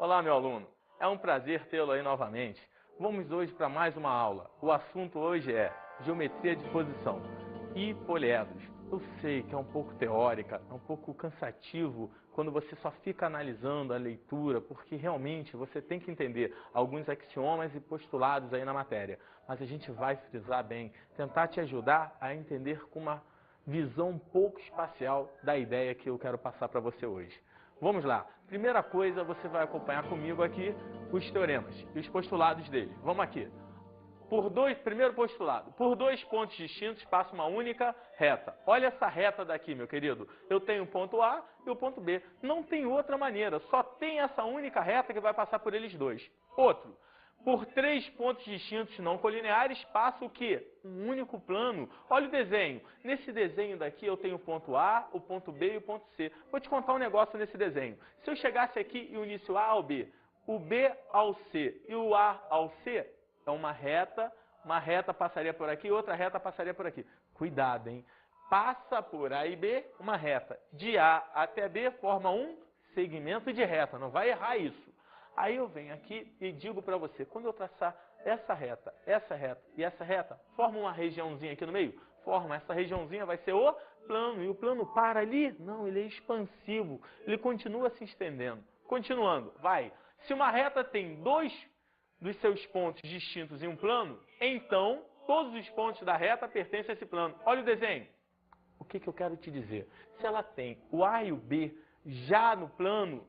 Olá, meu aluno. É um prazer tê-lo aí novamente. Vamos hoje para mais uma aula. O assunto hoje é geometria de posição e poliedros. Eu sei que é um pouco teórica, é um pouco cansativo quando você só fica analisando a leitura, porque realmente você tem que entender alguns axiomas e postulados aí na matéria. Mas a gente vai frisar bem, tentar te ajudar a entender com uma visão um pouco espacial da ideia que eu quero passar para você hoje. Vamos lá. Primeira coisa, você vai acompanhar comigo aqui os teoremas e os postulados dele. Vamos aqui. Primeiro postulado. Por dois pontos distintos passa uma única reta. Olha essa reta daqui, meu querido. Eu tenho o ponto A e o ponto B. Não tem outra maneira. Só tem essa única reta que vai passar por eles dois. Outro. Por três pontos distintos não colineares passa o quê? Um único plano. Olha o desenho. Nesse desenho daqui eu tenho o ponto A, o ponto B e o ponto C. Vou te contar um negócio nesse desenho. Se eu chegasse aqui e unisse o A ao B, o B ao C e o A ao C, é uma reta passaria por aqui, outra reta passaria por aqui. Cuidado, hein? Passa por A e B, uma reta. De A até B forma um segmento de reta. Não vai errar isso. Aí eu venho aqui e digo para você, quando eu traçar essa reta e essa reta, forma uma regiãozinha aqui no meio? Forma, essa regiãozinha vai ser o plano. E o plano para ali? Não, ele é expansivo. Ele continua se estendendo. Continuando, vai. Se uma reta tem dois dos seus pontos distintos em um plano, então todos os pontos da reta pertencem a esse plano. Olha o desenho. O que eu quero te dizer? Se ela tem o A e o B já no plano,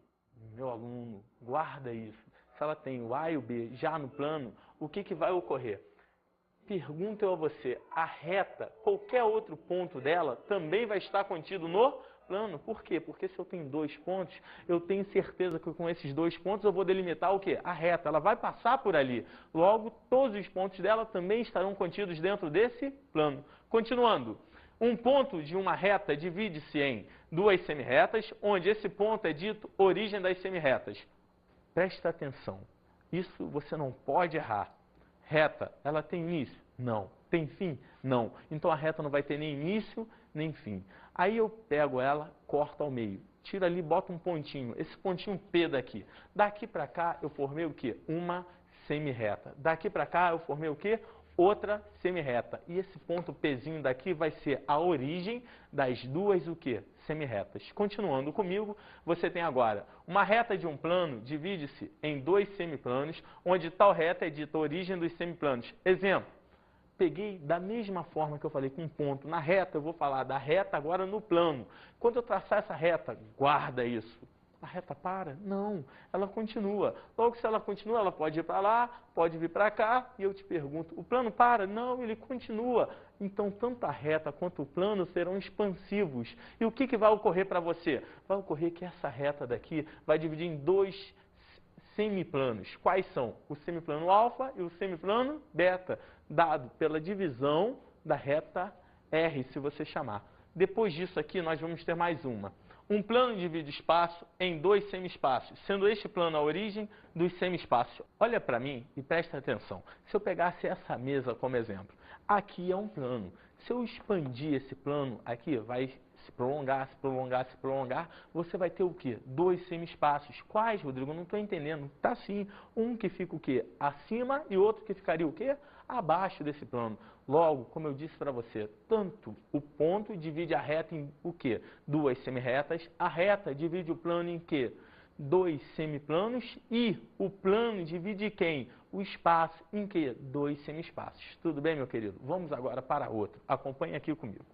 meu aluno, guarda isso. Se ela tem o A e o B já no plano, o que vai ocorrer? Pergunto eu a você, a reta, qualquer outro ponto dela, também vai estar contido no plano. Por quê? Porque se eu tenho dois pontos, eu tenho certeza que com esses dois pontos eu vou delimitar o quê? A reta. Ela vai passar por ali. Logo, todos os pontos dela também estarão contidos dentro desse plano. Continuando. Um ponto de uma reta divide-se em duas semirretas, onde esse ponto é dito origem das semirretas. Presta atenção. Isso você não pode errar. Reta, ela tem início? Não. Tem fim? Não. Então a reta não vai ter nem início, nem fim. Aí eu pego ela, corto ao meio. Tiro ali, boto um pontinho. Esse pontinho P daqui. Daqui para cá eu formei o quê? Uma semirreta. Daqui para cá eu formei o quê? Outra semirreta. E esse ponto Pzinho daqui vai ser a origem das duas o quê? Semirretas. Continuando comigo, você tem agora uma reta de um plano divide-se em dois semiplanos, onde tal reta é dita a origem dos semiplanos. Exemplo, peguei da mesma forma que eu falei com um ponto na reta, eu vou falar da reta agora no plano. Quando eu traçar essa reta, guarda isso. A reta para? Não, ela continua. Logo, se ela continua, ela pode ir para lá, pode vir para cá, e eu te pergunto, o plano para? Não, ele continua. Então, tanto a reta quanto o plano serão expansivos. E o que vai ocorrer para você? Vai ocorrer que essa reta daqui vai dividir em dois semiplanos. Quais são? O semiplano alfa e o semiplano beta, dado pela divisão da reta R, se você chamar. Depois disso aqui, nós vamos ter mais uma. Um plano divide espaço em dois semi-espaços, sendo este plano a origem dos semi-espaços. Olha para mim e presta atenção. Se eu pegasse essa mesa como exemplo, aqui é um plano. Se eu expandir esse plano, aqui vai se prolongar, se prolongar, se prolongar, você vai ter o quê? Dois semi-espaços. Quais, Rodrigo? Não estou entendendo. Tá sim. Um que fica o quê? Acima e outro que ficaria o quê? Abaixo desse plano. Logo, como eu disse para você, tanto o ponto divide a reta em o quê? Duas semirretas. A reta divide o plano em quê? Dois semiplanos. E o plano divide quem? O espaço em quê? Dois semi-espaços. Tudo bem, meu querido? Vamos agora para outro. Acompanhe aqui comigo.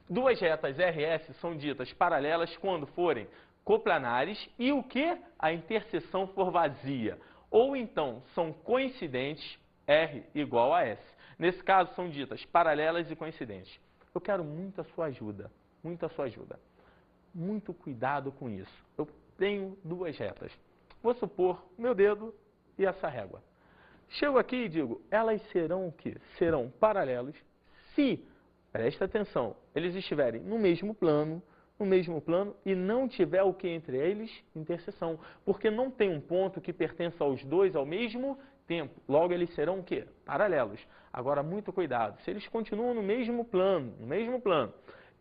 Duas retas RS são ditas paralelas quando forem coplanares e o que? A interseção for vazia. Ou então são coincidentes, R igual a S. Nesse caso são ditas paralelas e coincidentes. Eu quero muito a sua ajuda, muito a sua ajuda. Muito cuidado com isso. Eu tenho duas retas. Vou supor meu dedo e essa régua. Chego aqui e digo, elas serão o quê? Serão paralelos se, presta atenção, eles estiverem no mesmo plano e não tiver o que entre eles? Interseção. Porque não tem um ponto que pertença aos dois ao mesmo tempo. Logo, eles serão o quê? Paralelos. Agora, muito cuidado. Se eles continuam no mesmo plano,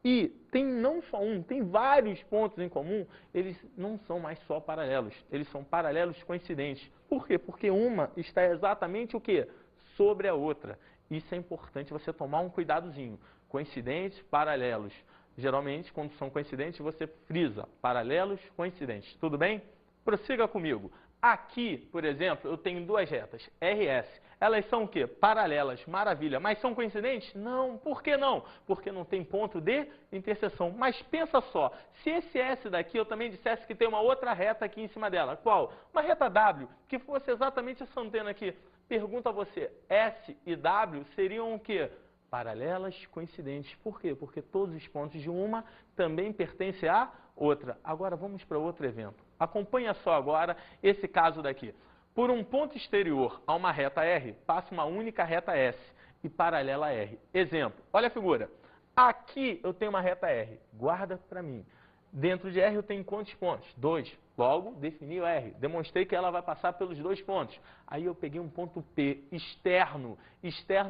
e tem não só um, tem vários pontos em comum, eles não são mais só paralelos, eles são paralelos coincidentes. Por quê? Porque uma está exatamente o quê? Sobre a outra. Isso é importante você tomar um cuidadozinho. Coincidentes, paralelos. Geralmente, quando são coincidentes, você frisa paralelos, coincidentes. Tudo bem? Prossiga comigo. Aqui, por exemplo, eu tenho duas retas, RS. Elas são o quê? Paralelas, maravilha. Mas são coincidentes? Não. Por que não? Porque não tem ponto de interseção. Mas pensa só, se esse S daqui eu também dissesse que tem uma outra reta aqui em cima dela. Qual? Uma reta W, que fosse exatamente essa antena aqui. Pergunta a você, S e W seriam o quê? Paralelas coincidentes. Por quê? Porque todos os pontos de uma também pertencem à outra. Agora vamos para outro evento. Acompanha só agora esse caso daqui. Por um ponto exterior a uma reta R, passa uma única reta S e paralela a R. Exemplo, olha a figura. Aqui eu tenho uma reta R, guarda para mim. Dentro de R eu tenho quantos pontos? 2. Logo, defini o R. Demonstrei que ela vai passar pelos 2 pontos. Aí eu peguei um ponto P externo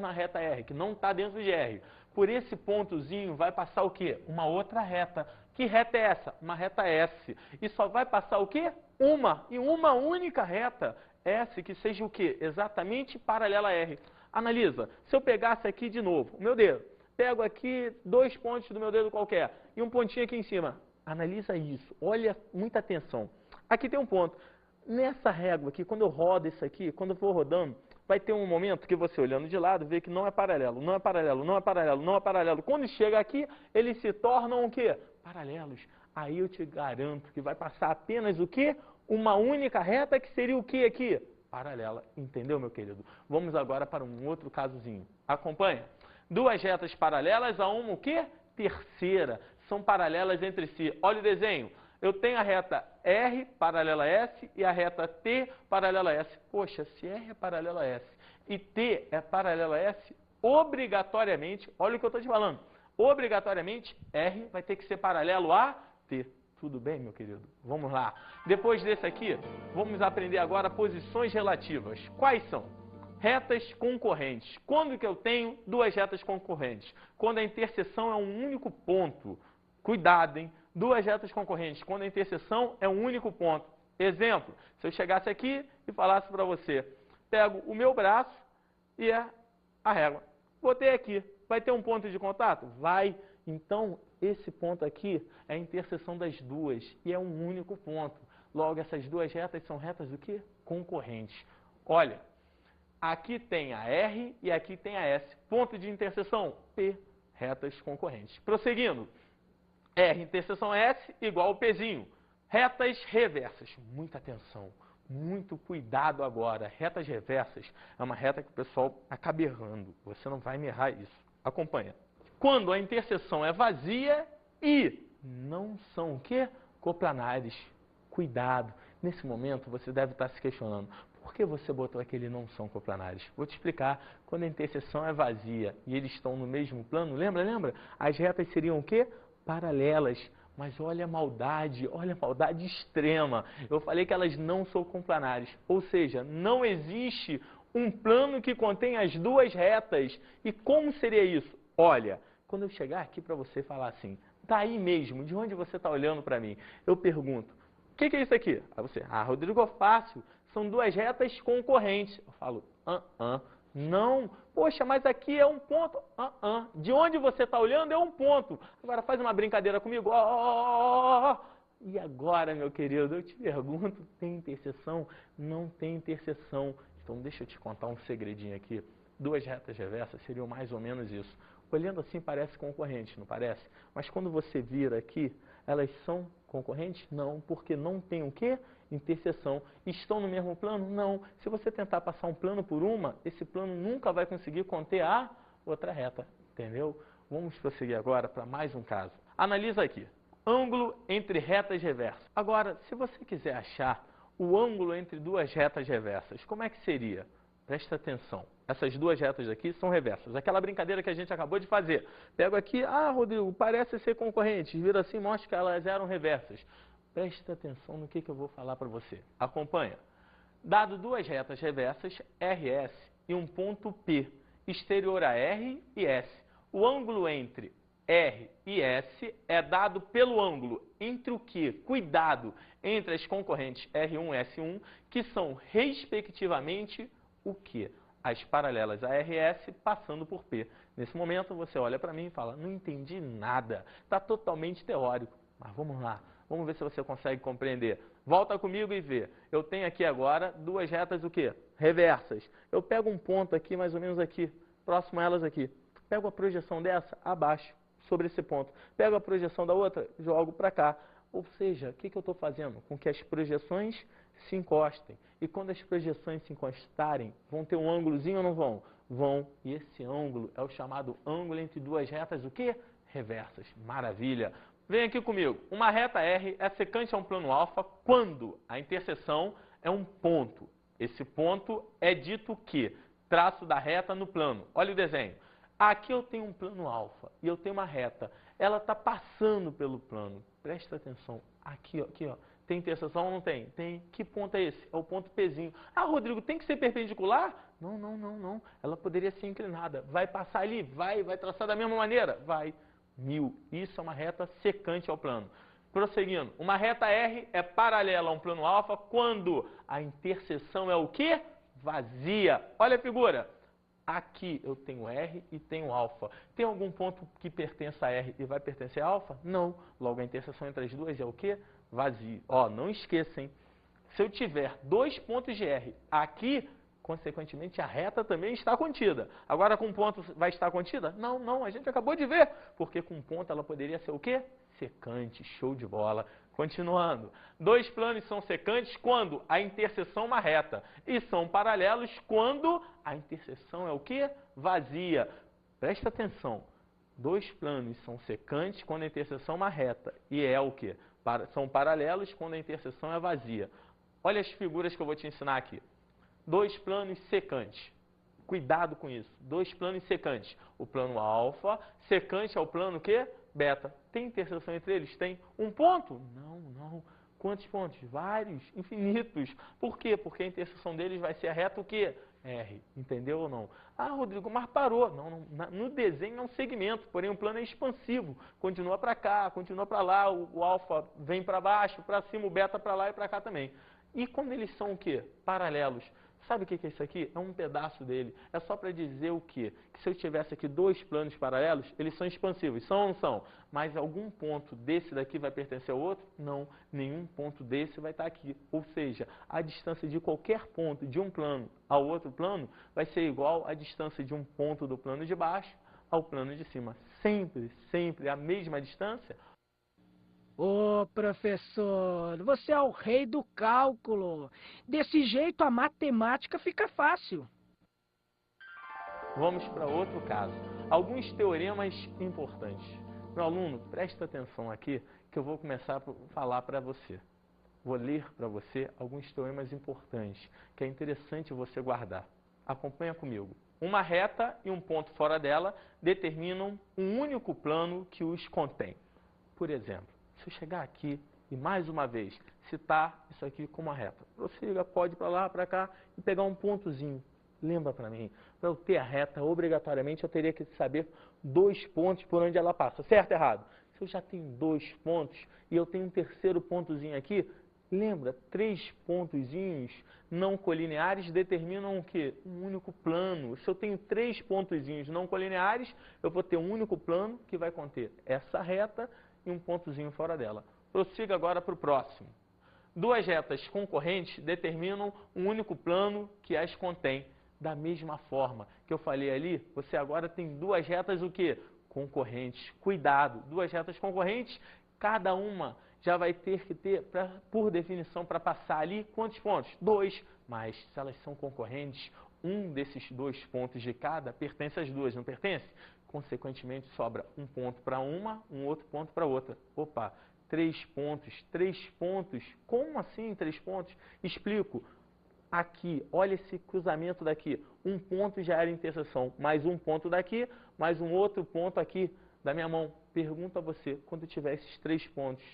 à reta R, que não está dentro de R. Por esse pontozinho vai passar o quê? Uma outra reta. Que reta é essa? Uma reta S. E só vai passar o quê? Uma única reta S que seja o quê? Exatamente paralela a R. Analisa, se eu pegasse aqui de novo o meu dedo, pego aqui 2 pontos do meu dedo qualquer e um pontinho aqui em cima. Analisa isso, olha, muita atenção. Aqui tem um ponto. Nessa régua aqui, quando eu rodo isso aqui, quando eu for rodando, vai ter um momento que você olhando de lado vê que não é paralelo, não é paralelo, não é paralelo, não é paralelo. Quando chega aqui, eles se tornam o quê? Paralelos. Aí eu te garanto que vai passar apenas o quê? Uma única reta que seria o quê aqui? Paralela. Entendeu, meu querido? Vamos agora para um outro casozinho. Acompanha. Duas retas paralelas a uma o quê? Terceira. São paralelas entre si. Olha o desenho. Eu tenho a reta R paralela a S e a reta T paralela a S. Poxa, se R é paralela a S e T é paralela a S, obrigatoriamente, olha o que eu estou te falando, obrigatoriamente R vai ter que ser paralelo a T. Tudo bem, meu querido? Vamos lá. Depois desse aqui, vamos aprender agora posições relativas. Quais são? Retas concorrentes. Quando que eu tenho duas retas concorrentes? Quando a interseção é um único ponto. Cuidado, hein? Duas retas concorrentes, quando a interseção é um único ponto. Exemplo, se eu chegasse aqui e falasse para você, pego o meu braço e a régua. Botei aqui, vai ter um ponto de contato? Vai. Então, esse ponto aqui é a interseção das duas e é um único ponto. Logo, essas duas retas são retas do quê? Concorrentes. Olha, aqui tem a R e aqui tem a S. Ponto de interseção? P. Retas concorrentes. Prosseguindo. R interseção S igual ao Pzinho. Retas reversas. Muita atenção, muito cuidado agora. Retas reversas é uma reta que o pessoal acaba errando. Você não vai me errar isso. Acompanha. Quando a interseção é vazia e não são o quê? Coplanares. Cuidado. Nesse momento você deve estar se questionando. Por que você botou aquele não são coplanares? Vou te explicar. Quando a interseção é vazia e eles estão no mesmo plano, lembra? As retas seriam o quê? Paralelas, mas olha a maldade extrema. Eu falei que elas não são coplanares, ou seja, não existe um plano que contém as duas retas. E como seria isso? Olha, quando eu chegar aqui para você falar assim, daí mesmo, de onde você está olhando para mim, eu pergunto, o que é isso aqui? Aí você, Rodrigo, fácil, são duas retas concorrentes. Eu falo, não, poxa, mas aqui é um ponto. De onde você está olhando é um ponto. Agora faz uma brincadeira comigo. E agora, meu querido, eu te pergunto, tem interseção? Não tem interseção. Então deixa eu te contar um segredinho aqui. Duas retas reversas seriam mais ou menos isso. Olhando assim parece concorrente, não parece? Mas quando você vira aqui, elas são concorrentes? Não, porque não tem o quê? Interseção. Estão no mesmo plano? Não. Se você tentar passar um plano por uma, esse plano nunca vai conseguir conter a outra reta. Entendeu? Vamos prosseguir agora para mais um caso. Analisa aqui. Ângulo entre retas reversas. Agora, se você quiser achar o ângulo entre duas retas reversas, como é que seria? Presta atenção. Essas duas retas aqui são reversas. Aquela brincadeira que a gente acabou de fazer. Pego aqui, Rodrigo, parece ser concorrente. Vira assim, mostra que elas eram reversas. Presta atenção no que eu vou falar para você. Acompanha. Dado duas retas reversas, RS, e um ponto P, exterior a R e S, o ângulo entre R e S é dado pelo ângulo entre o que? Cuidado! Entre as concorrentes R1 e S1, que são, respectivamente, o que? As paralelas a RS passando por P. Nesse momento, você olha para mim e fala, não entendi nada, está totalmente teórico. Mas vamos lá, vamos ver se você consegue compreender. Volta comigo e vê. Eu tenho aqui agora duas retas o quê? Reversas. Eu pego um ponto aqui, mais ou menos aqui, próximo a elas aqui. Pego a projeção dessa abaixo, sobre esse ponto. Pego a projeção da outra, jogo para cá. Ou seja, o que eu estou fazendo? Com que as projeções se encostem. E quando as projeções se encostarem, vão ter um ângulozinho ou não vão? Vão. E esse ângulo é o chamado ângulo entre duas retas, o quê? Reversas. Maravilha. Vem aqui comigo. Uma reta R é secante a um plano alfa quando a interseção é um ponto. Esse ponto é dito que traço da reta no plano. Olha o desenho. Aqui eu tenho um plano alfa e eu tenho uma reta. Ela está passando pelo plano. Presta atenção. Aqui, ó. Tem interseção ou não tem? Tem. Que ponto é esse? É o ponto Pzinho. Ah, Rodrigo, tem que ser perpendicular? Não. Ela poderia ser inclinada. Vai passar ali? Vai traçar da mesma maneira? Vai. 1000. Isso é uma reta secante ao plano. Prosseguindo. Uma reta R é paralela a um plano alfa quando a interseção é o quê? Vazia. Olha a figura. Aqui eu tenho R e tenho alfa. Tem algum ponto que pertence a R e vai pertencer a alfa? Não. Logo, a interseção entre as duas é o quê? Vazio. Ó, não esqueça, hein? Se eu tiver dois pontos de R aqui, consequentemente, a reta também está contida. Agora, com ponto vai estar contida? Não. A gente acabou de ver. Porque com ponto ela poderia ser o quê? Secante. Show de bola. Continuando. Dois planos são secantes quando a interseção é uma reta. E são paralelos quando a interseção é o quê? Vazia. Presta atenção. Dois planos são secantes quando a interseção é uma reta. E é o quê? São paralelos quando a interseção é vazia. Olha as figuras que eu vou te ensinar aqui. Dois planos secantes. Cuidado com isso. Dois planos secantes. O plano alfa, secante ao plano quê? Beta. Tem interseção entre eles? Tem. Um ponto? Não. Quantos pontos? Vários, infinitos. Por quê? Porque a interseção deles vai ser a reta o quê? R. Entendeu ou não? Ah, Rodrigo, mas parou. Não. No desenho é um segmento, porém o plano é expansivo. Continua para cá, continua para lá, o alfa vem para baixo, para cima, o beta para lá e para cá também. E quando eles são o quê? Paralelos. Sabe o que é isso aqui? É um pedaço dele. É só para dizer o quê? Que se eu tivesse aqui dois planos paralelos, eles são expansivos. São ou não são? Mas algum ponto desse daqui vai pertencer ao outro? Não. Nenhum ponto desse vai estar aqui. Ou seja, a distância de qualquer ponto de um plano ao outro plano vai ser igual à distância de um ponto do plano de baixo ao plano de cima. Sempre a mesma distância. Ô, professor, você é o rei do cálculo. Desse jeito a matemática fica fácil. Vamos para outro caso. Alguns teoremas importantes. Meu aluno, presta atenção aqui que eu vou começar a falar para você. Vou ler para você alguns teoremas importantes que é interessante você guardar. Acompanha comigo. Uma reta e um ponto fora dela determinam um único plano que os contém. Por exemplo, se eu chegar aqui e mais uma vez citar isso aqui como uma reta, prossiga, pode ir para lá, para cá e pegar um pontozinho. Lembra para mim, para eu ter a reta, obrigatoriamente eu teria que saber dois pontos por onde ela passa, certo ou errado? Se eu já tenho dois pontos e eu tenho um terceiro pontozinho aqui, lembra, três pontozinhos não colineares determinam o quê? Um único plano. Se eu tenho três pontozinhos não colineares, eu vou ter um único plano que vai conter essa reta e um pontozinho fora dela. Prossiga agora para o próximo. Duas retas concorrentes determinam um único plano que as contém. Da mesma forma que eu falei ali, você agora tem duas retas o quê? Concorrentes. Cuidado, duas retas concorrentes, cada uma já vai ter que ter, por definição, para passar ali, quantos pontos? Dois. Mas se elas são concorrentes, um desses dois pontos de cada pertence às duas, não pertence? Consequentemente, sobra um ponto para uma, um outro ponto para outra. Opa, três pontos. Como assim três pontos? Explico. Aqui, olha esse cruzamento daqui. Um ponto já era interseção, mais um ponto daqui, mais um outro ponto aqui da minha mão. Pergunto a você, quando tiver esses três pontos,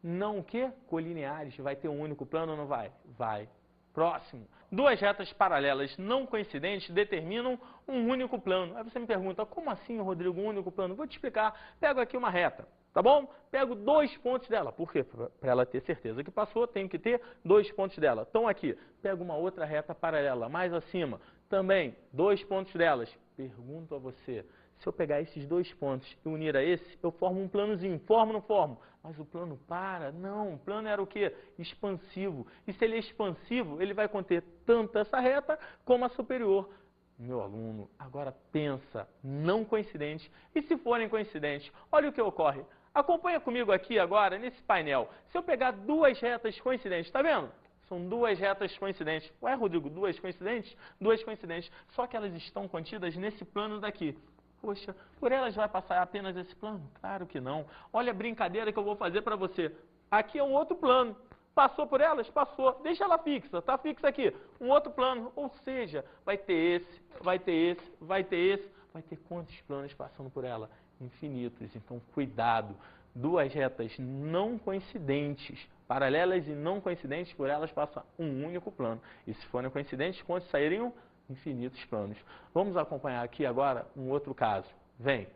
não o quê? Colineares, vai ter um único plano ou não vai? Vai. Próximo. duas retas paralelas não coincidentes determinam um único plano. Aí você me pergunta, como assim, Rodrigo, um único plano? Vou te explicar. Pego aqui uma reta, tá bom? Pego 2 pontos dela. Por quê? Para ela ter certeza que passou, tenho que ter 2 pontos dela. Então aqui, pego uma outra reta paralela, mais acima, também 2 pontos delas. Pergunto a você, se eu pegar esses 2 pontos e unir a esse, eu formo um planozinho. Formo ou não formo? Mas o plano para? Não, o plano era o quê? Expansivo. E se ele é expansivo, ele vai conter tanto essa reta como a superior. Meu aluno, agora pensa, não coincidentes. E se forem coincidentes, olha o que ocorre. Acompanha comigo aqui agora, nesse painel. Se eu pegar 2 retas coincidentes, está vendo? São 2 retas coincidentes. Ué, Rodrigo, 2 coincidentes? 2 coincidentes. Só que elas estão contidas nesse plano daqui. Poxa, por elas vai passar apenas esse plano? Claro que não. Olha a brincadeira que eu vou fazer para você. Aqui é um outro plano. Passou por elas? Passou. Deixa ela fixa. Está fixa aqui. Um outro plano. Ou seja, vai ter esse, vai ter esse, vai ter esse. Vai ter quantos planos passando por ela? Infinitos. Então, cuidado. 2 retas não coincidentes, paralelas e não coincidentes, por elas passa um único plano. E se forem coincidentes, quantos sairiam? Infinitos planos. Vamos acompanhar aqui agora um outro caso. Vem.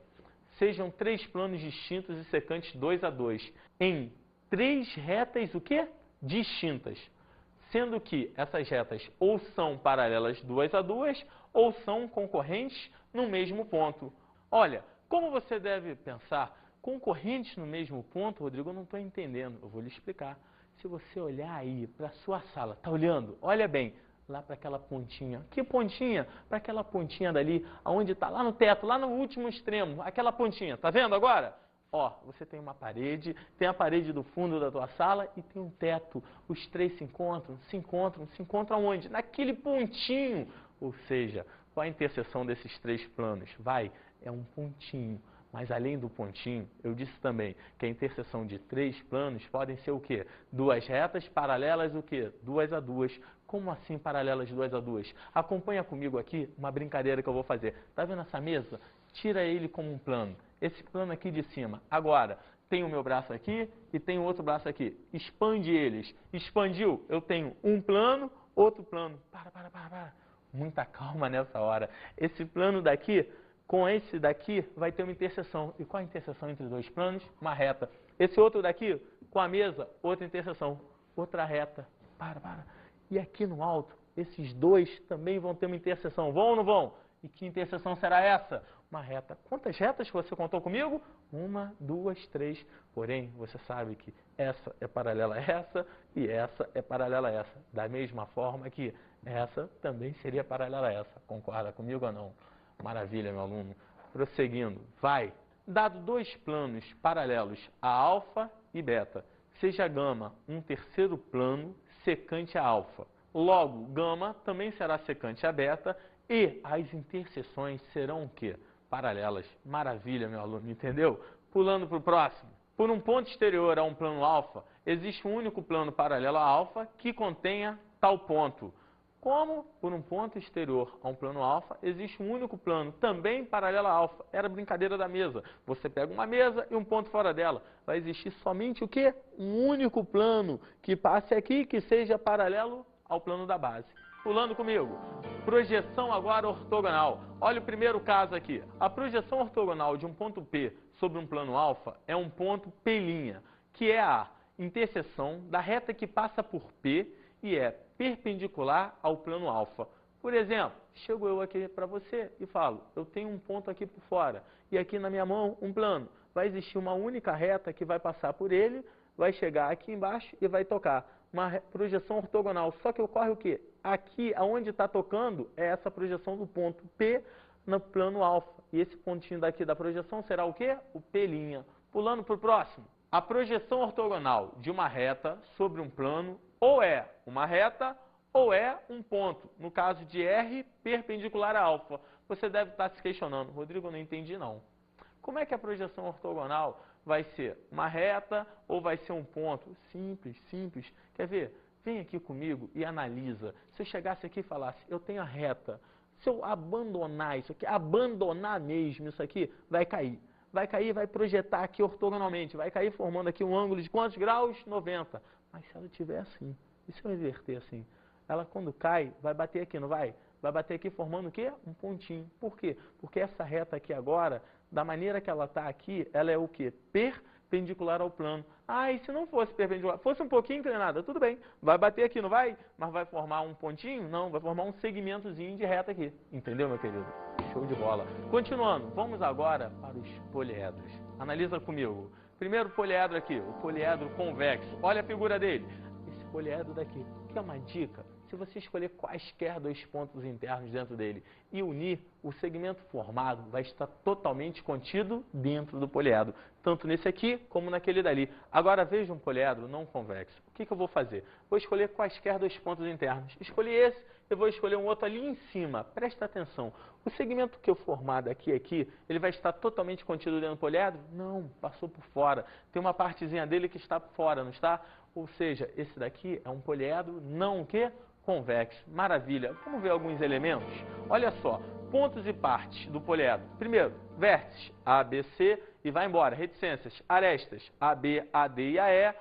Sejam 3 planos distintos e secantes 2 a 2 em 3 retas o quê? Distintas. Sendo que essas retas ou são paralelas 2 a 2 ou são concorrentes no mesmo ponto. Olha, como você deve pensar, concorrentes no mesmo ponto, Rodrigo, eu não estou entendendo. Eu vou lhe explicar. Se você olhar aí para a sua sala, está olhando? Olha bem. Lá para aquela pontinha. Que pontinha? Para aquela pontinha dali, aonde está? Lá no teto, lá no último extremo. Aquela pontinha. Tá vendo agora? Ó, você tem uma parede, tem a parede do fundo da tua sala e tem um teto. Os 3 se encontram aonde? Naquele pontinho. Ou seja, qual a interseção desses 3 planos? É um pontinho. Mas além do pontinho, eu disse também que a interseção de 3 planos podem ser o quê? 2 retas paralelas o quê? 2 a 2. Como assim paralelas 2 a 2? Acompanha comigo aqui uma brincadeira que eu vou fazer. Tá vendo essa mesa? Tira ele como um plano. Esse plano aqui de cima. Agora, tem o meu braço aqui e tem o outro braço aqui. Expande eles. Expandiu, eu tenho um plano, outro plano. Para. Muita calma nessa hora. Esse plano daqui, com esse daqui, vai ter uma interseção. E qual a interseção entre 2 planos? Uma reta. Esse outro daqui, com a mesa, outra interseção. Outra reta. Para. E aqui no alto, esses 2 também vão ter uma interseção. Vão ou não vão? E que interseção será essa? Uma reta. Quantas retas que você contou comigo? 1, 2, 3. Porém, você sabe que essa é paralela a essa e essa é paralela a essa. Da mesma forma que essa também seria paralela a essa. Concorda comigo ou não? Maravilha, meu aluno. Prosseguindo. Vai. Dado 2 planos paralelos a alfa e beta, seja gama um terceiro plano secante a alfa. Logo, gama também será secante a beta e as interseções serão o quê? Paralelas. Maravilha, meu aluno, entendeu? Pulando para o próximo. Por um ponto exterior a um plano alfa, existe um único plano paralelo a alfa que contenha tal ponto. Como por um ponto exterior a um plano alfa, existe um único plano também paralelo a alfa. Era a brincadeira da mesa. Você pega uma mesa e um ponto fora dela. Vai existir somente o quê? Um único plano que passe aqui, que seja paralelo ao plano da base. Pulando comigo. Projeção agora ortogonal. Olha o primeiro caso aqui. A projeção ortogonal de um ponto P sobre um plano alfa é um ponto P', que é a interseção da reta que passa por P e é perpendicular ao plano alfa. Por exemplo, chego eu aqui para você e falo, eu tenho um ponto aqui por fora e aqui na minha mão um plano. Vai existir uma única reta que vai passar por ele, vai chegar aqui embaixo e vai tocar. Uma projeção ortogonal, só que ocorre o quê? Aqui, aonde está tocando, é essa projeção do ponto P no plano alfa. E esse pontinho daqui da projeção será o quê? O P'. Pulando para o próximo. A projeção ortogonal de uma reta sobre um plano ou é uma reta ou é um ponto. No caso de R, perpendicular a alfa. Você deve estar se questionando, Rodrigo, eu não entendi não. Como é que a projeção ortogonal vai ser uma reta ou vai ser um ponto? Simples. Quer ver? Vem aqui comigo e analisa. Se eu chegasse aqui e falasse, eu tenho a reta. Se eu abandonar isso aqui, abandonar mesmo isso aqui, vai cair. Vai cair, vai projetar aqui ortogonalmente. Vai cair formando aqui um ângulo de quantos graus? 90. Mas se ela estiver assim, e se eu inverter assim? ela quando cai, vai bater aqui, não vai? Vai bater aqui formando o quê? Um pontinho. Por quê? Porque essa reta aqui agora, da maneira que ela está aqui, ela é o quê? Perpendicular ao plano. Ah, e se não fosse perpendicular, fosse um pouquinho inclinada, tudo bem. Vai bater aqui, não vai? Mas vai formar um pontinho? Não, vai formar um segmentozinho de reta aqui. Entendeu, meu querido? Show de bola. Continuando, vamos agora para os poliedros. Analisa comigo. Primeiro poliedro aqui, o poliedro convexo. Olha a figura dele. Esse poliedro daqui, que é uma dica. Se você escolher quaisquer dois pontos internos dentro dele e unir, o segmento formado vai estar totalmente contido dentro do poliedro, tanto nesse aqui como naquele dali. Agora veja um poliedro não convexo. O que eu vou fazer? Vou escolher quaisquer dois pontos internos. Escolhi esse, eu vou escolher um outro ali em cima. Presta atenção. O segmento que eu formar daqui a aqui, ele vai estar totalmente contido dentro do poliedro? Não, passou por fora. Tem uma partezinha dele que está fora, não está? Ou seja, esse daqui é um poliedro não o quê? Convexo. Maravilha. Vamos ver alguns elementos? Olha só, pontos e partes do poliedro. Primeiro, vértices A, B, C e vai embora. Reticências, arestas A, B, A, D e A, E.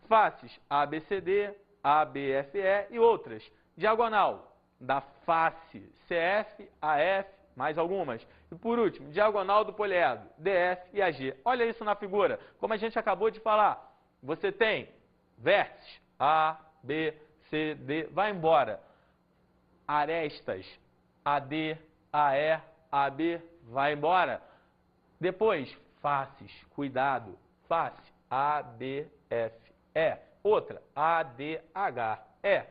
Faces A, B, C, D, A, B, F, E e outras. Diagonal da face CF, AF, mais algumas. E por último, diagonal do poliedro DF e AG. Olha isso na figura. Como a gente acabou de falar, você tem vértices A, B, C, D, vai embora. Arestas AD, AE, AB, vai embora. Depois, faces, cuidado. Face A, B, F, E. Outra, A, D, H, E.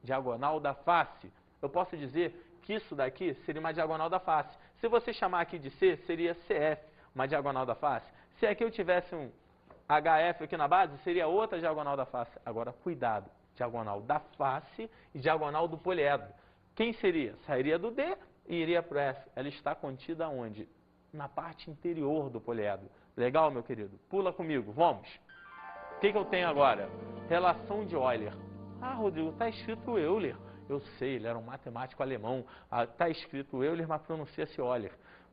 Diagonal da face. Eu posso dizer que isso daqui seria uma diagonal da face. Se você chamar aqui de C, seria CF, uma diagonal da face. Se aqui eu tivesse um HF aqui na base, seria outra diagonal da face. Agora, cuidado. Diagonal da face e diagonal do poliedro. Quem seria? Sairia do D e iria para o F. Ela está contida onde? Na parte interior do poliedro. Legal, meu querido? Pula comigo, vamos. O que eu tenho agora? Relação de Euler. Ah, Rodrigo, está escrito Euler. Eu sei, ele era um matemático alemão. Está escrito Euler, mas pronuncia-se Euler.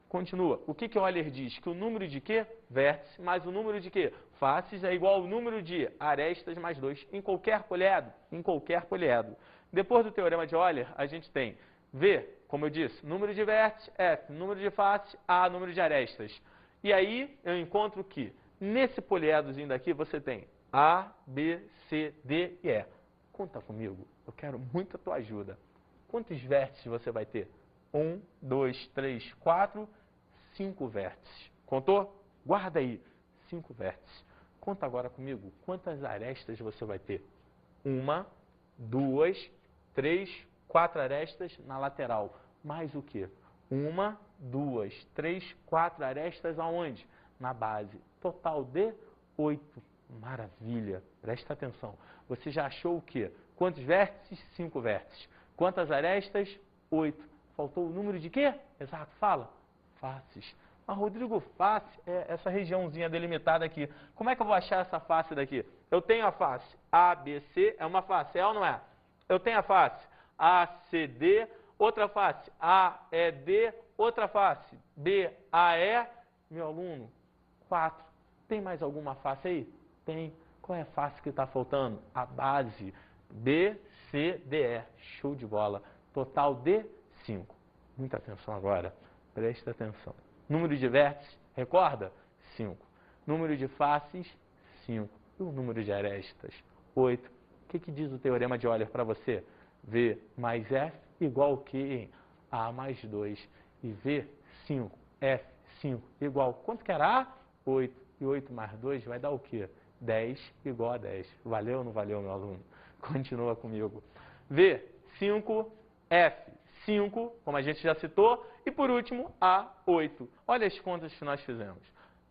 Continua. O que Euler diz? Que o número de quê? Vértice mais o número de quê? Faces é igual ao número de arestas mais 2 em qualquer poliedro. Em qualquer poliedro. Depois do teorema de Euler, a gente tem V, como eu disse, número de vértices, F, número de faces, A, número de arestas. E aí eu encontro que nesse poliedrozinho daqui você tem A, B, C, D e E. Conta comigo, eu quero muito a tua ajuda. Quantos vértices você vai ter? 1, 2, 3, 4, 5 vértices. Contou? Guarda aí, 5 vértices. Conta agora comigo, quantas arestas você vai ter? 1, 2, 3, 4 arestas na lateral. Mais o quê? 1, 2, 3, 4 arestas aonde? Na base. Total de 8. Maravilha. Presta atenção. Você já achou o quê? Quantos vértices? 5 vértices. Quantas arestas? 8. Faltou o número de quê? Exato, fala. Faces. Mas, Rodrigo, face é essa regiãozinha delimitada aqui. Como é que eu vou achar essa face daqui? Eu tenho a face ABC, é uma face, é ou não é? Eu tenho a face ACD, outra face AED, outra face BAE. Meu aluno, 4. Tem mais alguma face aí? Tem. Qual é a face que está faltando? A base BCDE. Show de bola. Total de 5. Muita atenção agora. Presta atenção. Número de vértices, recorda? 5. Número de faces, 5. E o número de arestas? 8. O que diz o teorema de Euler para você? V mais F igual o que? A mais 2. E V, 5. F, 5 igual. Quanto que era A? 8. E 8 mais 2 vai dar o quê? 10 igual a 10. Valeu ou não valeu, meu aluno? Continua comigo. V, 5. F, 5, como a gente já citou. E por último, A, 8. Olha as contas que nós fizemos.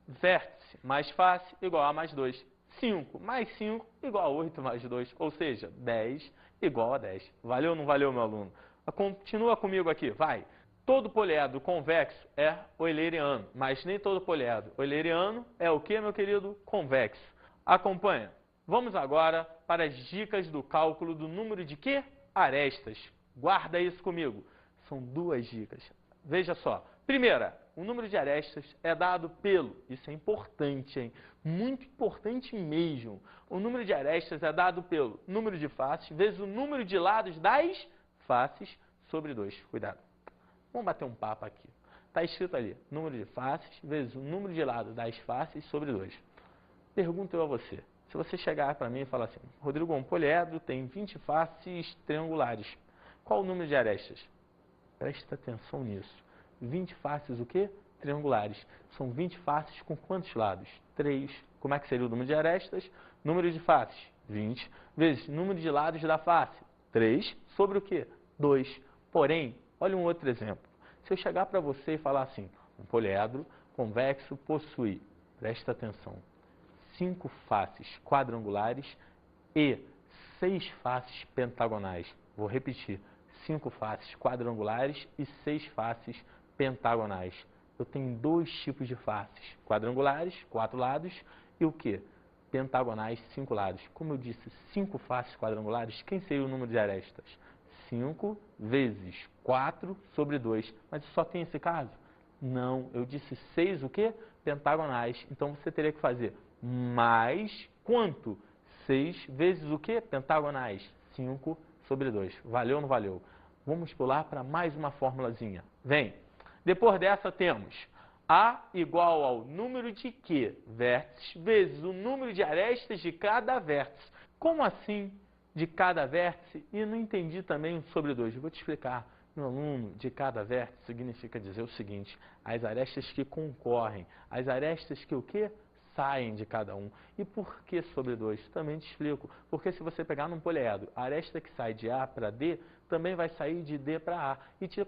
Vértice mais face igual a mais 2. 5 mais 5 igual a 8 mais 2. Ou seja, 10 igual a 10. Valeu ou não valeu, meu aluno? Continua comigo aqui, vai. Todo poliedro convexo é euleriano, mas nem todo poliedro euleriano é o que, meu querido? Convexo. Acompanha. Vamos agora para as dicas do cálculo do número de quê? Arestas. Guarda isso comigo. São 2 dicas. Veja só. Primeira, o número de arestas é dado pelo, isso é importante, hein? Muito importante mesmo. O número de arestas é dado pelo número de faces vezes o número de lados das faces sobre 2. Cuidado. Vamos bater um papo aqui. Está escrito ali, número de faces vezes o número de lados das faces sobre 2. Pergunto eu a você. Se você chegar para mim e falar assim, Rodrigo, um poliedro tem 20 faces triangulares. Qual o número de arestas? Presta atenção nisso. 20 faces o quê? Triangulares. São 20 faces com quantos lados? 3. Como é que seria o número de arestas? Número de faces, 20, vezes número de lados da face, 3, sobre o quê? 2. Porém, olha um outro exemplo. Se eu chegar para você e falar assim, um poliedro convexo possui, presta atenção, 5 faces quadrangulares e 6 faces pentagonais. Vou repetir, 5 faces quadrangulares e 6 faces pentagonais. Eu tenho 2 tipos de faces, quadrangulares, 4 lados, e o que? Pentagonais, 5 lados. Como eu disse, 5 faces quadrangulares, quem seria o número de arestas? 5 vezes 4 sobre 2. Mas só tem esse caso? Não, eu disse 6 o quê? Pentagonais. Então você teria que fazer mais quanto? 6 vezes o quê? Pentagonais. 5 sobre 2. Valeu ou não valeu? Vamos pular para mais uma formulazinha. Vem. Depois dessa temos A igual ao número de Q vértices vezes o número de arestas de cada vértice. Como assim de cada vértice? E não entendi também sobre 2. Vou te explicar. Meu aluno, de cada vértice significa dizer o seguinte, as arestas que concorrem, as arestas que o quê? Saem de cada um. E por que sobre 2? Também te explico. Porque se você pegar num poliedro, a aresta que sai de A para D, também vai sair de D para A. E te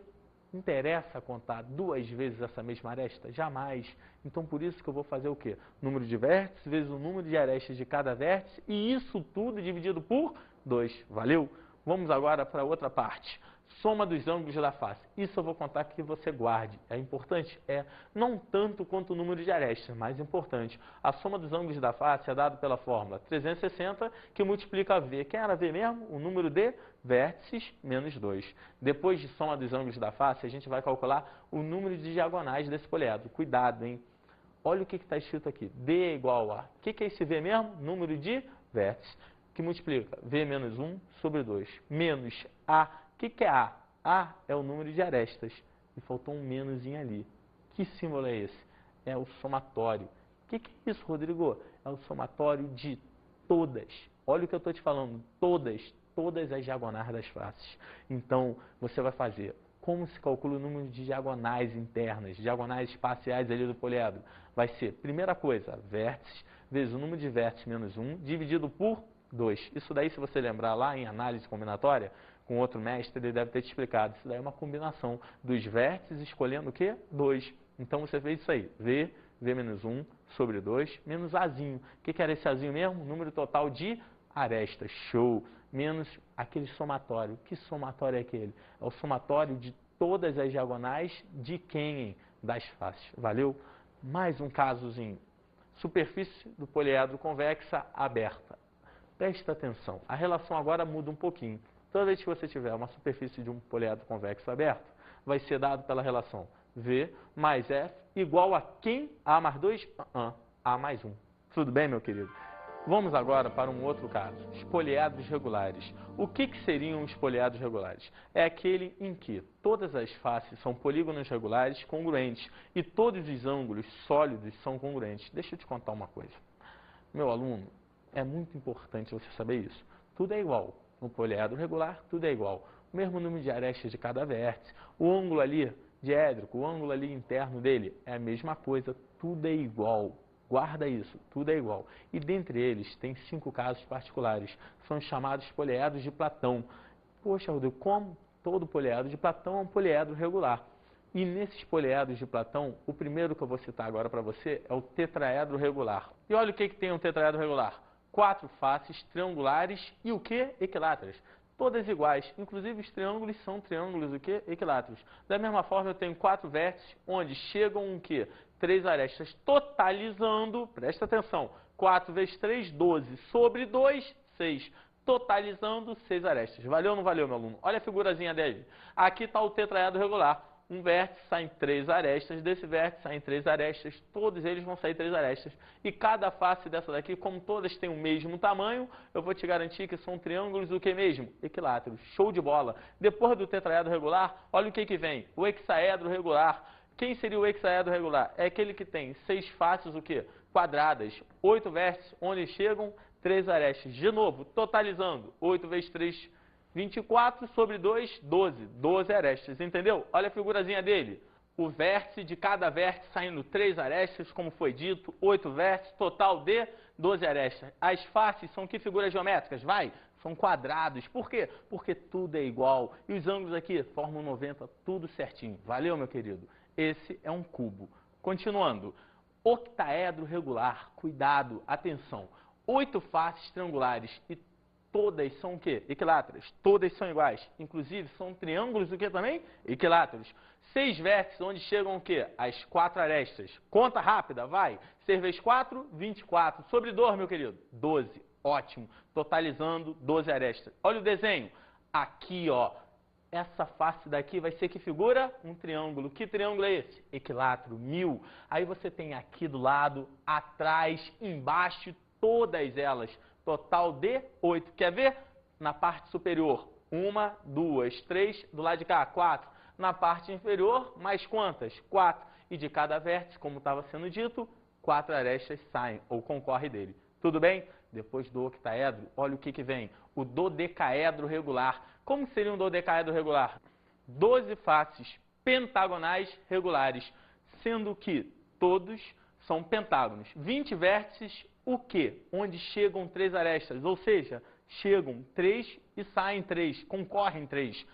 interessa contar 2 vezes essa mesma aresta? Jamais. Então, por isso que eu vou fazer o quê? Número de vértices vezes o número de arestas de cada vértice, e isso tudo dividido por 2. Valeu? Vamos agora para outra parte. Soma dos ângulos da face. Isso eu vou contar que você guarde. É importante? É. Não tanto quanto o número de arestas, mais importante. A soma dos ângulos da face é dada pela fórmula 360, que multiplica V. Quem era V mesmo? O número de vértices menos 2. Depois de soma dos ângulos da face, a gente vai calcular o número de diagonais desse poliedro. Cuidado, hein? Olha o que está escrito aqui. D é igual a... O que é esse V mesmo? Número de vértices. Que multiplica V menos 1 sobre 2. Menos A. O que é A? A é o número de arestas. E faltou um menusinho ali. Que símbolo é esse? É o somatório. O que é isso, Rodrigo? É o somatório de todas. Olha o que eu estou te falando. Todas as diagonais das faces. Então, você vai fazer. Como se calcula o número de diagonais internas, diagonais espaciais ali do poliedro? Vai ser, primeira coisa, vértices vezes o número de vértices menos 1, dividido por 2. Isso daí, se você lembrar lá em análise combinatória, com outro mestre, ele deve ter te explicado. Isso daí é uma combinação dos vértices escolhendo o quê? 2. Então, você fez isso aí. V menos 1 sobre 2, menos Azinho. O que era esse Azinho mesmo? Número total de arestas. Show. Menos aquele somatório. Que somatório é aquele? É o somatório de todas as diagonais de quem? Das faces. Valeu? Mais um casozinho. Superfície do poliedro convexa aberta. Presta atenção. A relação agora muda um pouquinho. Toda vez que você tiver uma superfície de um poliedro convexo aberto, vai ser dado pela relação V mais F igual a quem? A mais 2? A mais 1. Tudo bem, meu querido? Vamos agora para um outro caso. Os poliedros regulares. O que seriam os poliedros regulares? É aquele em que todas as faces são polígonos regulares congruentes e todos os ângulos sólidos são congruentes. Deixa eu te contar uma coisa. Meu aluno, é muito importante você saber isso. Tudo é igual. No poliedro regular, tudo é igual. O mesmo número de arestas de cada vértice. O ângulo ali diédrico, o ângulo ali interno dele é a mesma coisa. Tudo é igual. Guarda isso, tudo é igual. E dentre eles, tem 5 casos particulares. São chamados poliedros de Platão. Poxa, Rodrigo, como todo poliedro de Platão é um poliedro regular? E nesses poliedros de Platão, o primeiro que eu vou citar agora para você é o tetraedro regular. E olha o que tem um tetraedro regular. 4 faces triangulares e o que? Equiláteras. Todas iguais. Inclusive os triângulos são triângulos o que? Equiláteros. Da mesma forma eu tenho 4 vértices onde chegam o que? 3 arestas totalizando, presta atenção, 4 vezes 3, 12, sobre 2, 6. Totalizando 6 arestas. Valeu ou não valeu, meu aluno? Olha a figurazinha dele. Aqui está o tetraedro regular. Um vértice saem 3 arestas, desse vértice saem 3 arestas, todos eles vão sair 3 arestas. E cada face dessa daqui, como todas têm o mesmo tamanho, eu vou te garantir que são triângulos o que mesmo? Equiláteros. Show de bola. Depois do tetraedro regular, olha o que vem? O hexaedro regular. Quem seria o hexaedro regular? É aquele que tem 6 faces o quê? Quadradas, 8 vértices, onde chegam 3 arestas. De novo, totalizando, 8 vezes 3, 24 sobre 2, 12. 12 arestas, entendeu? Olha a figurazinha dele. O vértice de cada vértice saindo 3 arestas, como foi dito, 8 vértices, total de 12 arestas. As faces são que figuras geométricas? Vai! São quadrados. Por quê? Porque tudo é igual. E os ângulos aqui formam 90, tudo certinho. Valeu, meu querido? Esse é um cubo. Continuando. Octaedro regular. Cuidado, atenção. 8 faces triangulares e todas são o quê? Equiláteras. Todas são iguais. Inclusive, são triângulos o quê também? Equiláteros. 6 vértices, onde chegam o quê? As 4 arestas. Conta rápida, vai. 6 vezes 4, 24. Sobre 2, meu querido? 12. Ótimo. Totalizando 12 arestas. Olha o desenho. Aqui, ó. Essa face daqui vai ser que figura? Um triângulo. Que triângulo é esse? Equilátero, 1000. Aí você tem aqui do lado, atrás, embaixo, todas elas. Total de 8. Quer ver? Na parte superior, 1, 2, 3. Do lado de cá, 4. Na parte inferior, mais quantas? 4. E de cada vértice, como estava sendo dito, 4 arestas saem ou concorrem dele. Tudo bem? Depois do octaedro, olha o que vem. O dodecaedro regular. Como seria um dodecaedro regular? 12 faces pentagonais regulares, sendo que todos são pentágonos. 20 vértices, o quê? Onde chegam 3 arestas, ou seja, chegam 3 e saem 3, concorrem 3.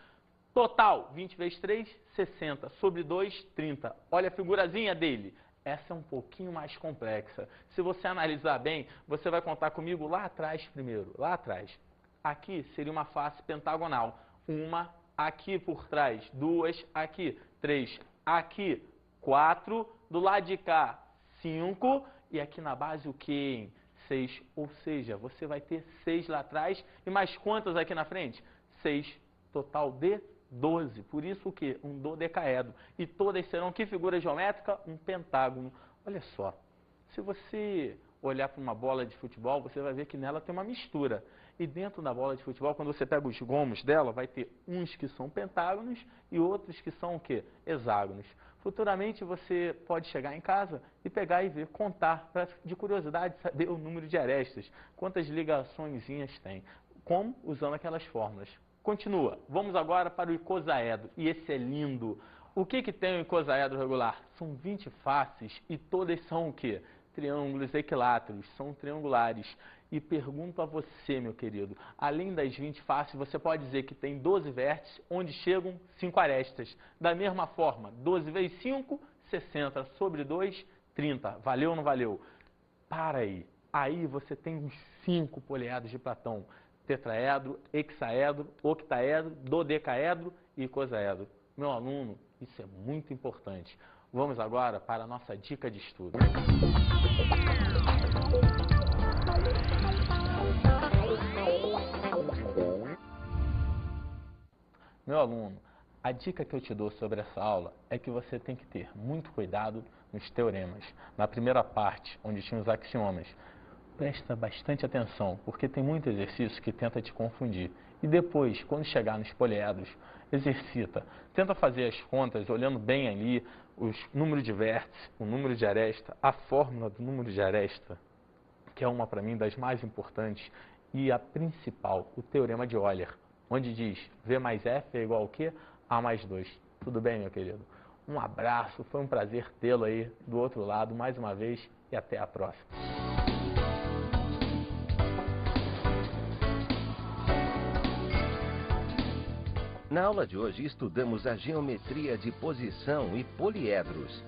Total, 20 vezes 3, 60. Sobre 2, 30. Olha a figurazinha dele. Essa é um pouquinho mais complexa. Se você analisar bem, você vai contar comigo lá atrás primeiro. Lá atrás. Aqui seria uma face pentagonal. 1 aqui por trás, 2 aqui, 3 aqui, 4. Do lado de cá, 5. E aqui na base o quê? 6. Ou seja, você vai ter 6 lá atrás. E mais quantas aqui na frente? 6. Total de 12. Por isso o quê? Um dodecaedro. E todas serão que figura geométrica? Um pentágono. Olha só. Se você olhar para uma bola de futebol, você vai ver que nela tem uma mistura. E dentro da bola de futebol, quando você pega os gomos dela, vai ter uns que são pentágonos e outros que são o quê? Hexágonos. Futuramente você pode chegar em casa e pegar e ver, contar, pra, de curiosidade, saber o número de arestas, quantas ligaçõezinhas tem. Como? Usando aquelas fórmulas. Continua. Vamos agora para o icosaedro. E esse é lindo. O que tem o icosaedro regular? São 20 faces e todas são o quê? Triângulos equiláteros, são triangulares. E pergunto a você, meu querido, além das 20 faces, você pode dizer que tem 12 vértices, onde chegam 5 arestas. Da mesma forma, 12 vezes 5, 60. Sobre 2, 30. Valeu ou não valeu? Para aí. Aí você tem os 5 poliedros de Platão. Tetraedro, hexaedro, octaedro, dodecaedro e icosaedro. Meu aluno, isso é muito importante. Vamos agora para a nossa dica de estudo. Meu aluno, a dica que eu te dou sobre essa aula é que você tem que ter muito cuidado nos teoremas. Na primeira parte, onde tinha os axiomas, presta bastante atenção, porque tem muito exercício que tenta te confundir. E depois, quando chegar nos poliedros, exercita. Tenta fazer as contas, olhando bem ali, os números de vértice, o número de aresta, a fórmula do número de aresta, que é uma, para mim, das mais importantes, e a principal, o Teorema de Euler, onde diz V mais F é igual ao quê? A mais 2. Tudo bem, meu querido? Um abraço, foi um prazer tê-lo aí do outro lado mais uma vez e até a próxima. Na aula de hoje estudamos a geometria de posição e poliedros.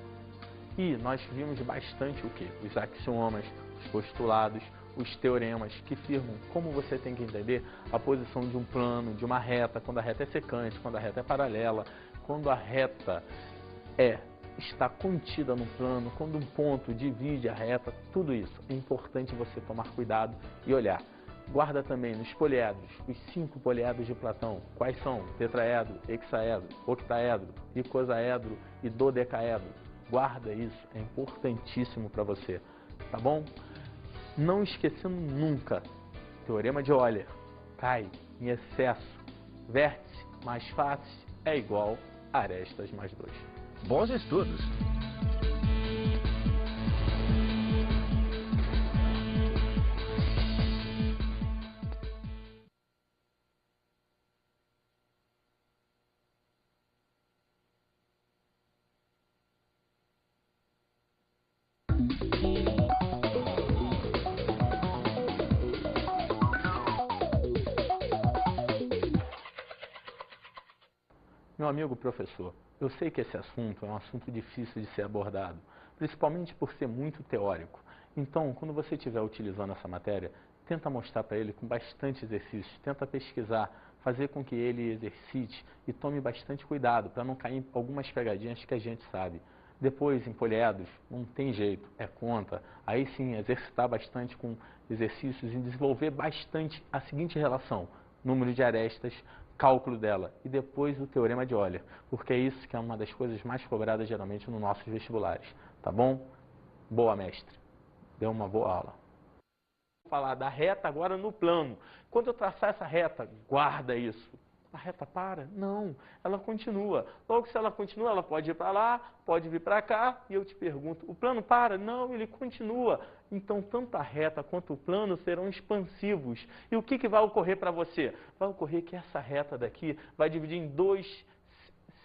E nós vimos bastante o quê? Os axiomas, os postulados, os teoremas que afirmam como você tem que entender a posição de um plano, de uma reta, quando a reta é secante, quando a reta é paralela, quando a reta está contida no plano, quando um ponto divide a reta, tudo isso é importante você tomar cuidado e olhar. Guarda também nos poliedros, os 5 poliedros de Platão. Quais são? Tetraedro, hexaedro, octaedro, icosaedro e dodecaedro. Guarda isso, é importantíssimo para você, tá bom? Não esquecendo nunca, teorema de Euler, cai em excesso, vértice mais face é igual a arestas mais 2. Bons estudos! Meu amigo professor, eu sei que esse assunto é um assunto difícil de ser abordado, principalmente por ser muito teórico. Então, quando você estiver utilizando essa matéria, tenta mostrar para ele com bastante exercícios, tenta pesquisar, fazer com que ele exercite e tome bastante cuidado para não cair em algumas pegadinhas que a gente sabe. Depois, em poliedros, não tem jeito, é conta. Aí sim, exercitar bastante com exercícios e desenvolver bastante a seguinte relação: número de arestas, cálculo dela e depois o teorema de Euler, porque é isso que é uma das coisas mais cobradas geralmente nos nossos vestibulares, tá bom? Boa, mestre. Deu uma boa aula. Vou falar da reta agora no plano. Quando eu traçar essa reta, guarda isso. A reta para? Não, ela continua. Logo, se ela continua, ela pode ir para lá, pode vir para cá, e eu te pergunto, o plano para? Não, ele continua. Então, tanto a reta quanto o plano serão expansivos. E o que vai ocorrer para você? Vai ocorrer que essa reta daqui vai dividir em 2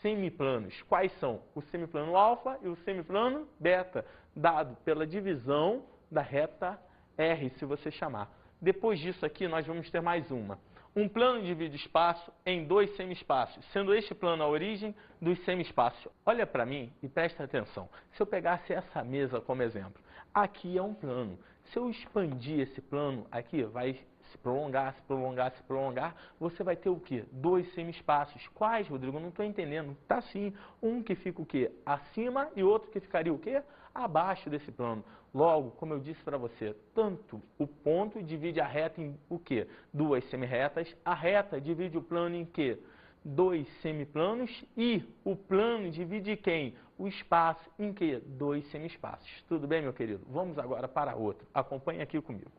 semiplanos. Quais são? O semiplano alfa e o semiplano beta, dado pela divisão da reta R, se você chamar. Depois disso aqui, nós vamos ter mais uma. Um plano divide o espaço em 2 semi-espaços, sendo este plano a origem dos semi-espaços. Olha para mim e presta atenção. Se eu pegasse essa mesa como exemplo, aqui é um plano. Se eu expandir esse plano aqui, vai se prolongar, se prolongar, se prolongar, você vai ter o quê? 2 semi-espaços. Quais, Rodrigo? Eu não estou entendendo. Tá sim. Um que fica o quê? Acima e outro que ficaria o quê? Abaixo desse plano. Logo, como eu disse para você, tanto o ponto divide a reta em o quê? 2 semi-retas. A reta divide o plano em quê? 2 semiplanos. E o plano divide quem? O espaço em quê? 2 semi-espaços. Tudo bem, meu querido? Vamos agora para outro. Acompanhe aqui comigo.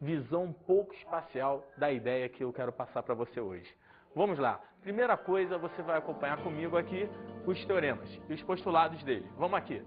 Visão um pouco espacial da ideia que eu quero passar para você hoje. Vamos lá. Primeira coisa, você vai acompanhar comigo aqui os teoremas e os postulados dele. Vamos aqui.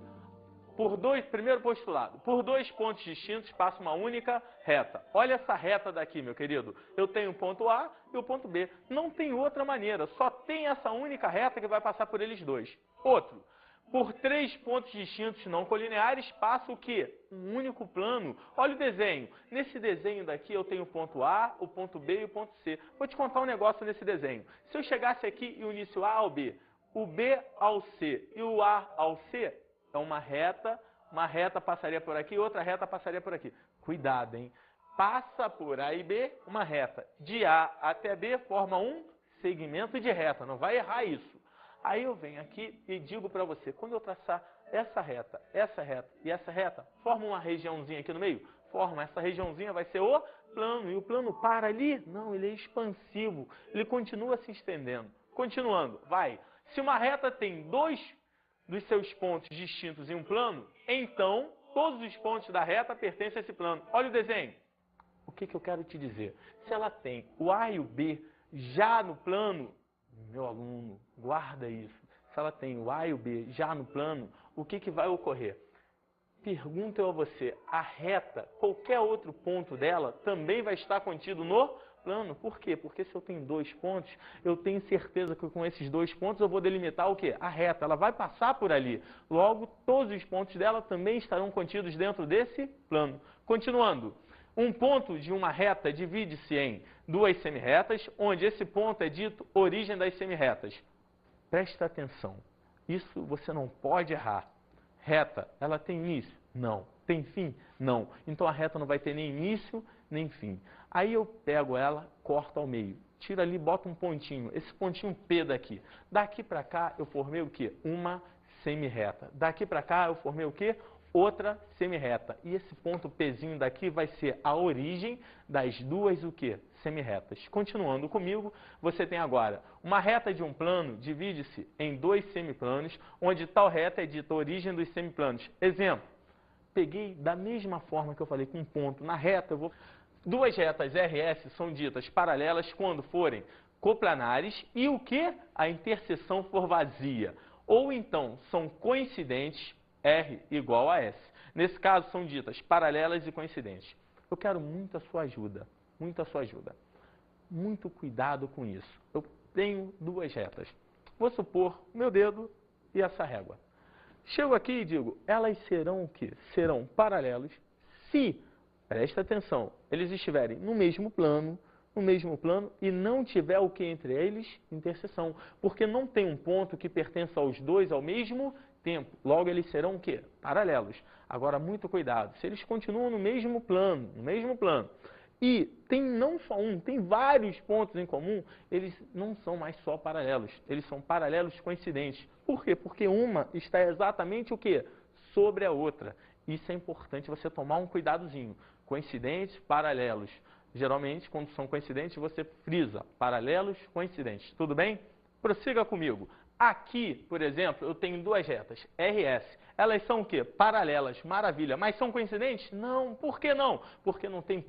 Primeiro postulado, por 2 pontos distintos passa uma única reta. Olha essa reta daqui, meu querido. Eu tenho o ponto A e o ponto B. Não tem outra maneira, só tem essa única reta que vai passar por eles dois. Outro, por 3 pontos distintos não colineares passa o quê? Um único plano. Olha o desenho. Nesse desenho daqui eu tenho o ponto A, o ponto B e o ponto C. Vou te contar um negócio nesse desenho. Se eu chegasse aqui e unisse o A ao B, o B ao C e o A ao C, é uma reta passaria por aqui, outra reta passaria por aqui. Cuidado, hein? Passa por A e B, uma reta. De A até B forma um segmento de reta, não vai errar isso. Aí eu venho aqui e digo para você, quando eu traçar essa reta e essa reta, forma uma regiãozinha aqui no meio? Forma, essa regiãozinha vai ser o plano. E o plano para ali? Não, ele é expansivo, ele continua se estendendo. Continuando, vai. Se uma reta tem 2 dos seus pontos distintos em um plano, então todos os pontos da reta pertencem a esse plano. Olha o desenho. O que eu quero te dizer? Se ela tem o A e o B já no plano, meu aluno, guarda isso. Se ela tem o A e o B já no plano, o que vai ocorrer? Pergunto eu a você, a reta, qualquer outro ponto dela, também vai estar contido no plano. Por quê? Porque se eu tenho 2 pontos, eu tenho certeza que com esses 2 pontos eu vou delimitar o quê? A reta, ela vai passar por ali. Logo, todos os pontos dela também estarão contidos dentro desse plano. Continuando, um ponto de uma reta divide-se em 2 semi-retas, onde esse ponto é dito origem das semi-retas. Presta atenção, isso você não pode errar. Reta, ela tem início? Não. Tem fim? Não. Então a reta não vai ter nem início, nem fim. Aí eu pego ela, corto ao meio. Tiro ali, boto um pontinho. Esse pontinho P daqui. Daqui para cá eu formei o quê? Uma semi-reta. Daqui para cá eu formei o quê? outra semirreta. E esse ponto Pzinho daqui vai ser a origem das duas o quê? Semirretas. Continuando comigo, você tem agora uma reta de um plano, divide-se em dois semiplanos, onde tal reta é dita a origem dos semiplanos. Exemplo, peguei da mesma forma que eu falei com um ponto na reta, duas retas RS são ditas paralelas quando forem coplanares e o que? A interseção for vazia. Ou então são coincidentes, R igual a S. Nesse caso, são ditas paralelas e coincidentes. Eu quero muito a sua ajuda, muita sua ajuda. Muito cuidado com isso. Eu tenho duas retas. Vou supor meu dedo e essa régua. Chego aqui e digo, elas serão o quê? Serão paralelos se, presta atenção, eles estiverem no mesmo plano e não tiver o que entre eles? Interseção. Porque não tem um ponto que pertença aos dois ao mesmo tempo. Logo, eles serão o quê? Paralelos. Agora, muito cuidado. Se eles continuam no mesmo plano, e tem não só um, tem vários pontos em comum, eles não são mais só paralelos. Eles são paralelos coincidentes. Por quê? Porque uma está exatamente o quê? Sobre a outra. Isso é importante você tomar um cuidadozinho. Coincidentes, paralelos. Geralmente, quando são coincidentes, você frisa paralelos, coincidentes. Tudo bem? Prossiga comigo. Aqui, por exemplo, eu tenho duas retas, RS. Elas são o quê? Paralelas, maravilha. Mas são coincidentes? Não. Por que não? Porque não tem...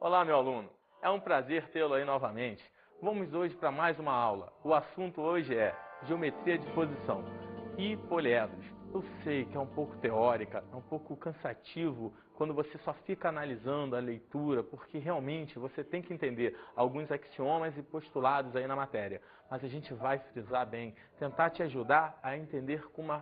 Olá, meu aluno. É um prazer tê-lo aí novamente. Vamos hoje para mais uma aula. O assunto hoje é geometria de posição e poliedros. Eu sei que é um pouco teórica, é um pouco cansativo quando você só fica analisando a leitura, porque realmente você tem que entender alguns axiomas e postulados aí na matéria. Mas a gente vai frisar bem, tentar te ajudar a entender com uma